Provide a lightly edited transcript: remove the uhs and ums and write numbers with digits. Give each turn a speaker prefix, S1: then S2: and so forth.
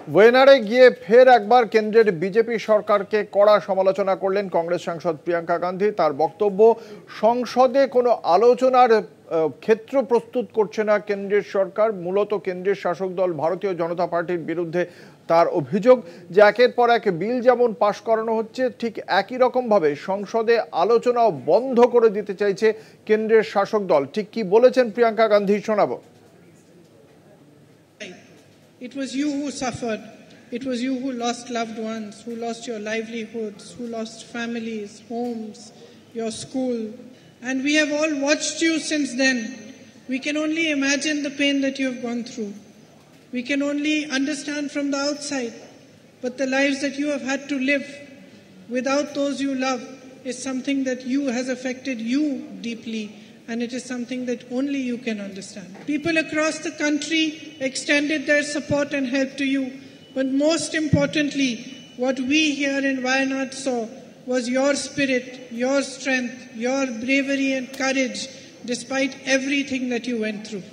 S1: ওয়েনারে গিয়ে ফের একবার কেন্দ্রের বিজেপি সরকারকে কড়া সমালোচনা করলেন কংগ্রেস সাংসদ প্রিয়াঙ্কা গান্ধী। তার বক্তব্য, সংসদে কোনো আলোচনার ক্ষেত্র প্রস্তুত করছে না কেন্দ্রের সরকার। মূলত কেন্দ্রের শাসক দল ভারতীয় জনতা পার্টির বিরুদ্ধে তার অভিযোগ যে একের পর এক বিল যেমন পাশ করানো হচ্ছে, ঠিক একই রকমভাবে সংসদে আলোচনাও বন্ধ করে দিতে চাইছে কেন্দ্রের শাসক দল। ঠিক কি বলেছেন প্রিয়াঙ্কা গান্ধী শোনাবো।
S2: It was you who suffered. It was you who lost loved ones, who lost your livelihoods, who lost families, homes, your school. And we have all watched you since then. We can only imagine the pain that you have gone through. We can only understand from the outside. But the lives that you have had to live without those you love is something that has affected you deeply. And it is something that only you can understand. People across the country extended their support and help to you. But most importantly, what we here in Wayanad saw was your spirit, your strength, your bravery and courage, despite everything that you went through.